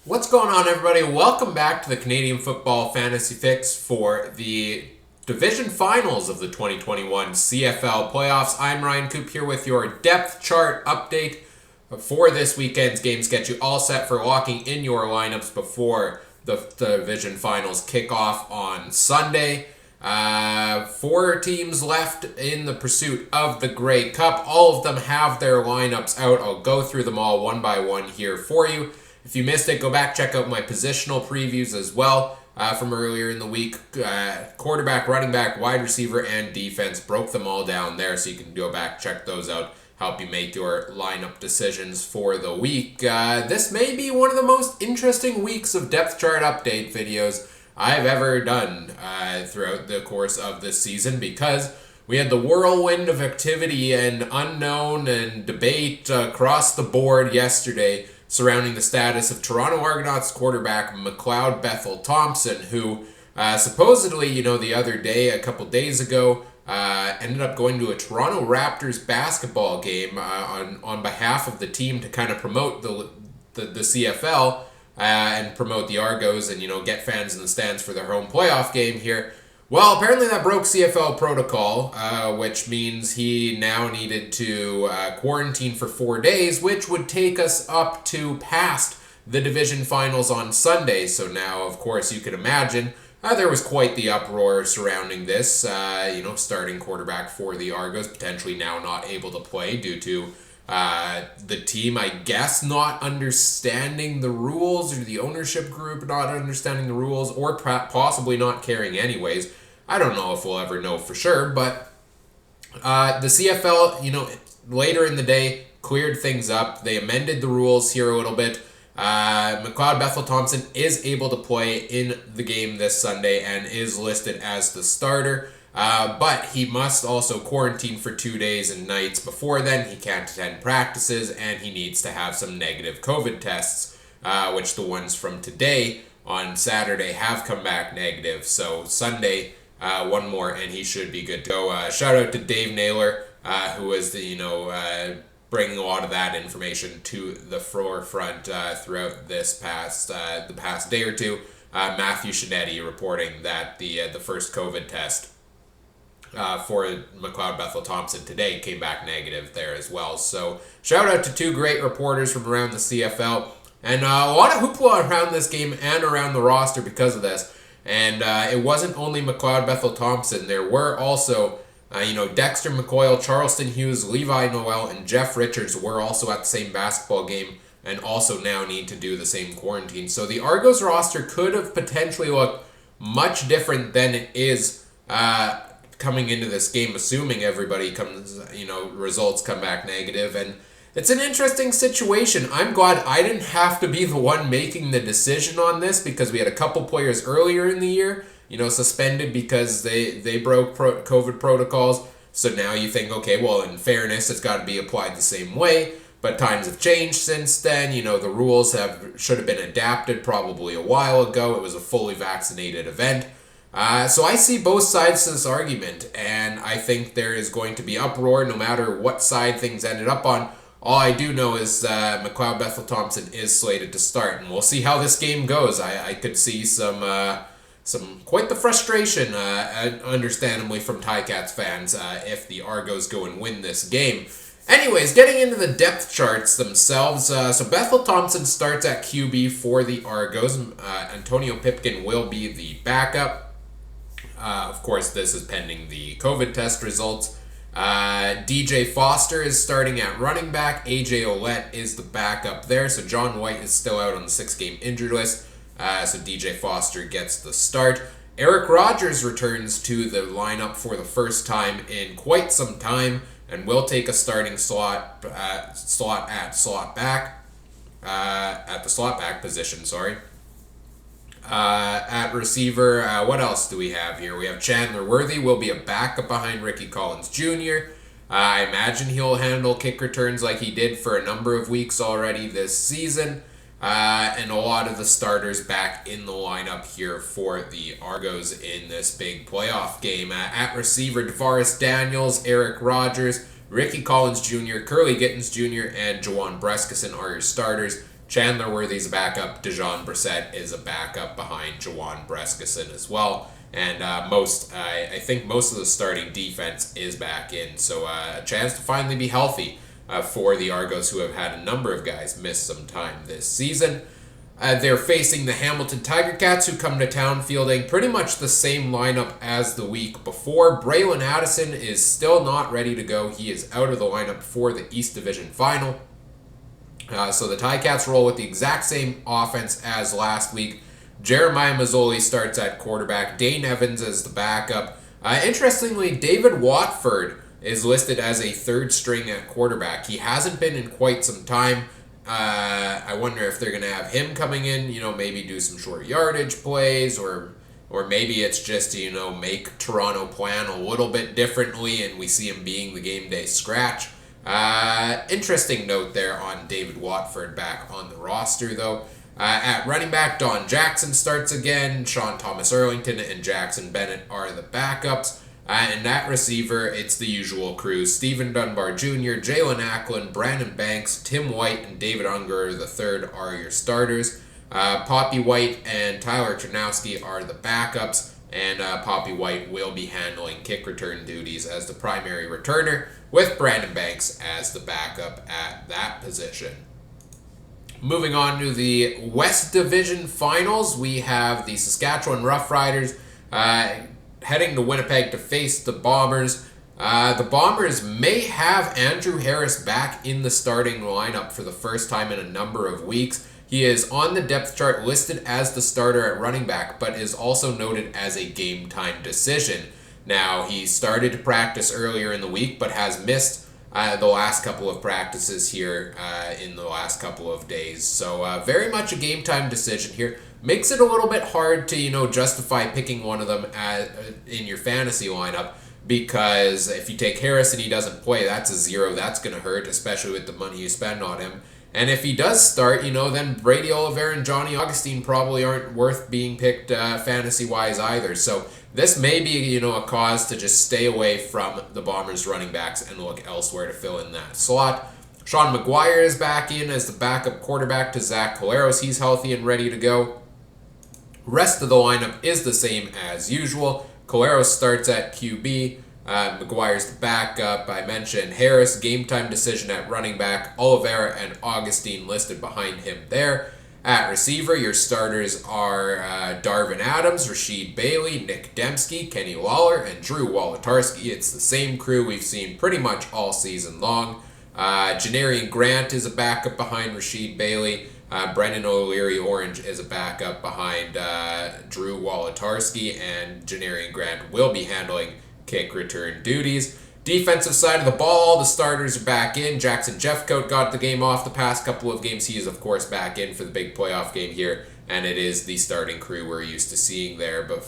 What's going on, everybody? Welcome back to the Canadian Football Fantasy Fix for the Division Finals of the 2021 CFL Playoffs. I'm Ryan Coop here with your depth chart update for this weekend's games. Get you all set for locking in your lineups before the Division Finals kick off on Sunday. Four teams left in the pursuit of the Grey Cup. All of them have their lineups out. I'll go through them all one by one here for you. If you missed it, go back, check out my positional previews as well from earlier in the week. Quarterback, running back, wide receiver, and defense. Broke them all down there, so you can go back, check those out, help you make your lineup decisions for the week. This may be one of the most interesting weeks of depth chart update videos I've ever done throughout the course of this season, because we had the whirlwind of activity and unknown and debate across the board yesterday surrounding the status of Toronto Argonauts quarterback McLeod Bethel Thompson, who supposedly, the other day, a couple days ago, ended up going to a Toronto Raptors basketball game on behalf of the team to kind of promote the CFL and promote the Argos and, get fans in the stands for their home playoff game here. Well, apparently that broke CFL protocol, which means he now needed to quarantine for 4 days, which would take us up to past the division finals on Sunday. So now, of course, you can imagine there was quite the uproar surrounding this. Starting quarterback for the Argos potentially now not able to play due to the team, I guess, not understanding the rules, or the ownership group not understanding the rules, or possibly not caring anyways. I don't know if we'll ever know for sure, but the CFL, later in the day, cleared things up. They amended the rules here a little bit. McLeod Bethel Thompson is able to play in the game this Sunday and is listed as the starter. But he must also quarantine for 2 days and nights before then. He can't attend practices, and he needs to have some negative COVID tests, which the ones from today on Saturday have come back negative. So Sunday, one more, and he should be good to go. Shout out to Dave Naylor, who is bringing a lot of that information to the forefront throughout the past day or two. Matthew Shinetti reporting that the first COVID test for McLeod Bethel Thompson today came back negative there as well. So shout out to two great reporters from around the CFL, and a lot of hoopla around this game and around the roster because of this. And it wasn't only McLeod Bethel Thompson. There were also, Dexter McCoyle, Charleston Hughes, Levi Noel, and Jeff Richards were also at the same basketball game and also now need to do the same quarantine. So the Argos roster could have potentially looked much different than it is coming into this game, assuming everybody comes, results come back negative. And it's an interesting situation. I'm glad I didn't have to be the one making the decision on this, because we had a couple players earlier in the year, suspended because they broke COVID protocols. So now you think, okay, well, in fairness, it's got to be applied the same way. But times have changed since then. The rules should have been adapted probably a while ago. It was a fully vaccinated event. So I see both sides to this argument, and I think there is going to be uproar no matter what side things ended up on. All I do know is McLeod Bethel Thompson is slated to start, and we'll see how this game goes. I could see some quite the frustration, understandably, from Ticats fans if the Argos go and win this game. Anyways, getting into the depth charts themselves, so Bethel Thompson starts at QB for the Argos. Antonio Pipkin will be the backup. Of course, this is pending the COVID test results. DJ Foster is starting at running back. AJ Olette is the backup there. So John White is still out on the 6-game injured list. So DJ Foster gets the start. Eric Rogers returns to the lineup for the first time in quite some time and will take a starting slot at the slot back position. At receiver, what else do we have here? We have Chandler Worthy will be a backup behind Ricky Collins Jr. I imagine he'll handle kick returns like he did for a number of weeks already this season. And a lot of the starters back in the lineup here for the Argos in this big playoff game. At receiver, DeVaris Daniels, Eric Rogers, Ricky Collins Jr., Curly Gittins Jr., and Jawan Breskison are your starters. Chandler Worthy's a backup. Dejon Brissett is a backup behind Jawan Brescison as well. And I think most of the starting defense is back in. So a chance to finally be healthy for the Argos, who have had a number of guys miss some time this season. They're facing the Hamilton Tiger Cats, who come to town fielding pretty much the same lineup as the week before. Braylon Addison is still not ready to go. He is out of the lineup for the East Division Final. So the Ticats roll with the exact same offense as last week. Jeremiah Mazzoli starts at quarterback. Dane Evans as the backup. Interestingly, David Watford is listed as a third string at quarterback. He hasn't been in quite some time. I wonder if they're going to have him coming in, maybe do some short yardage plays, or maybe it's just to, make Toronto plan a little bit differently and we see him being the game day scratch. Interesting note there on David Watford back on the roster, though. At running back, Don Jackson starts again. Sean Thomas Erlington and Jackson Bennett are the backups. And at receiver, it's the usual crew. Stephen Dunbar Jr., Jalen Acklin, Brandon Banks, Tim White, and David Unger III are your starters. Poppy White and Tyler Chernowski are the backups. And Poppy White will be handling kick return duties as the primary returner, with Brandon Banks as the backup at that position. Moving on to the West Division Finals, we have the Saskatchewan Roughriders heading to Winnipeg to face the Bombers. The Bombers may have Andrew Harris back in the starting lineup for the first time in a number of weeks. He is on the depth chart listed as the starter at running back, but is also noted as a game-time decision. Now, he started to practice earlier in the week, but has missed the last couple of practices here in the last couple of days. So very much a game-time decision here. Makes it a little bit hard to, justify picking one of them in your fantasy lineup, because if you take Harris and he doesn't play, that's a zero. That's going to hurt, especially with the money you spend on him. And if he does start, then Brady Oliveira and Johnny Augustine probably aren't worth being picked fantasy-wise either. So this may be, a cause to just stay away from the Bombers running backs and look elsewhere to fill in that slot. Sean McGuire is back in as the backup quarterback to Zach Collaros. He's healthy and ready to go. Rest of the lineup is the same as usual. Collaros starts at QB. McGuire's the backup. I mentioned Harris, game time decision at running back. Oliveira and Augustine listed behind him there. At receiver, your starters are Darvin Adams, Rasheed Bailey, Nick Dembski, Kenny Lawler, and Drew Wolotarski. It's the same crew we've seen pretty much all season long. Janarian Grant is a backup behind Rasheed Bailey. Brendan O'Leary-Orange is a backup behind Drew Wolotarski, and Janarian Grant will be handling kick return duties. Defensive side of the ball, the starters are back in. Jackson Jeffcoat got the game off the past couple of games. He is, of course, back in for the big playoff game here, and it is the starting crew we're used to seeing there. But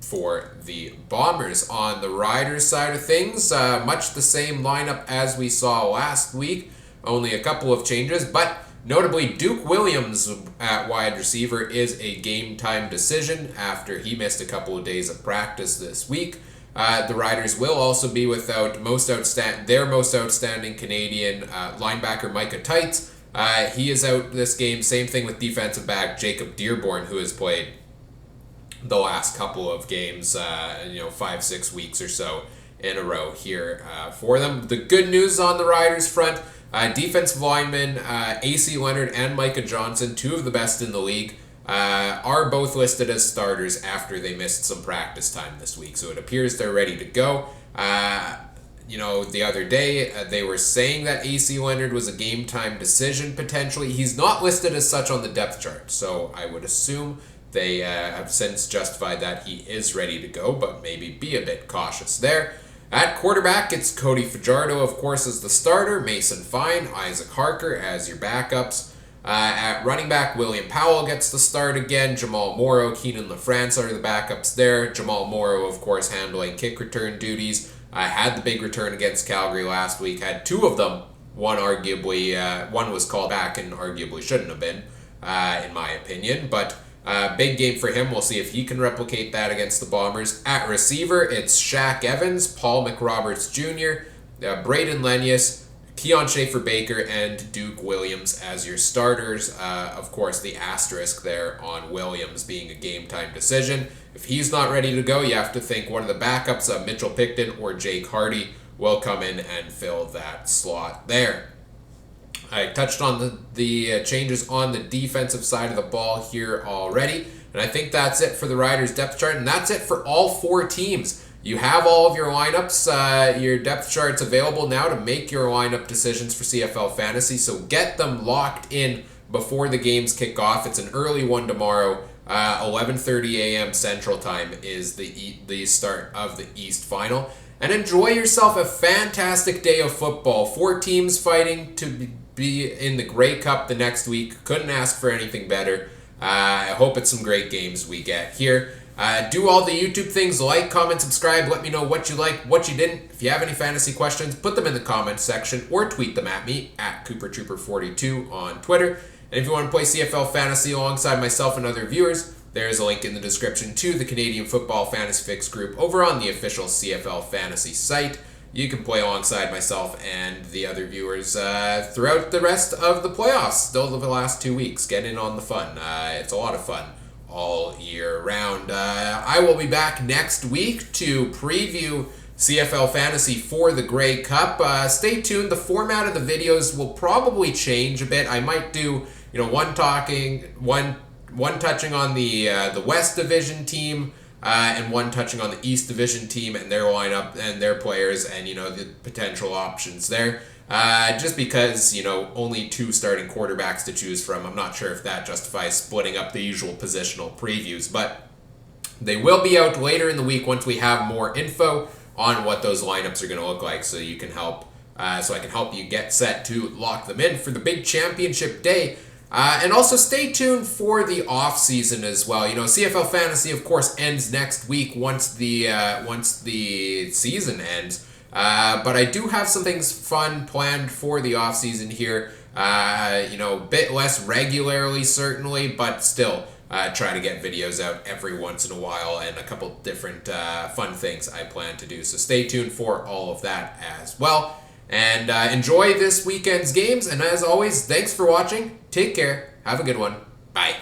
for the Bombers, on the Riders side of things, much the same lineup as we saw last week, only a couple of changes, but notably, Duke Williams at wide receiver is a game-time decision after he missed a couple of days of practice this week. The Riders will also be without their most outstanding Canadian linebacker, Micah Tights. He is out this game. Same thing with defensive back Jacob Dearborn, who has played the last couple of games, 5-6 weeks or so in a row here for them. The good news on the Riders front, defensive linemen A.C. Leonard and Micah Johnson, two of the best in the league, are both listed as starters after they missed some practice time this week. So it appears they're ready to go. The other day they were saying that A.C. Leonard was a game time decision potentially. He's not listed as such on the depth chart, so I would assume they have since justified that he is ready to go, but maybe be a bit cautious there. At quarterback, it's Cody Fajardo, of course, as the starter, Mason Fine, Isaac Harker as your backups. At running back, William Powell gets the start again. Jamal Morrow, Keenan LaFrance are the backups there. Jamal Morrow, of course, handling kick return duties. Had the big return against Calgary last week. Had two of them. One was called back and arguably shouldn't have been, in my opinion. But big game for him. We'll see if he can replicate that against the Bombers. At receiver, it's Shaq Evans, Paul McRoberts Jr., Braden Lenius, Keon Schaefer-Baker and Duke Williams as your starters. Of course, the asterisk there on Williams being a game-time decision. If he's not ready to go, you have to think one of the backups, Mitchell Picton or Jake Hardy, will come in and fill that slot there. I touched on the changes on the defensive side of the ball here already, and I think that's it for the Riders depth chart, and that's it for all 4 teams. You have all of your lineups, your depth charts available now to make your lineup decisions for CFL Fantasy, so get them locked in before the games kick off. It's an early one tomorrow. 11:30 a.m. Central Time is the start of the East Final. And enjoy yourself a fantastic day of football. 4 teams fighting to be in the Grey Cup the next week. Couldn't ask for anything better. I hope it's some great games we get here. Do all the YouTube things, like, comment, subscribe. Let me know what you like, what you didn't. If you have any fantasy questions, put them in the comments section or tweet them at me at CooperTrooper42 on Twitter. And if you want to play CFL Fantasy alongside myself and other viewers, there's a link in the description to the Canadian Football Fantasy Fix group over on the official CFL Fantasy site. You can play alongside myself and the other viewers throughout the rest of the playoffs. Still the last 2 weeks. Get in on the fun. It's a lot of fun all year round. I will be back next week to preview CFL Fantasy for the Grey Cup. Stay tuned. The format of the videos will probably change a bit. I might do, one touching on the West Division team, and one touching on the East Division team and their lineup and their players and, the potential options there. Just because, only 2 starting quarterbacks to choose from, I'm not sure if that justifies splitting up the usual positional previews, but they will be out later in the week once we have more info on what those lineups are going to look like, so you can help, so I can help you get set to lock them in for the big championship day. And also stay tuned for the off season as well. CFL Fantasy, of course, ends next week once the season ends. But I do have some things fun planned for the off season here. A bit less regularly, certainly, but still try to get videos out every once in a while and a couple different fun things I plan to do. So stay tuned for all of that as well. And enjoy this weekend's games. And as always, thanks for watching. Take care. Have a good one. Bye.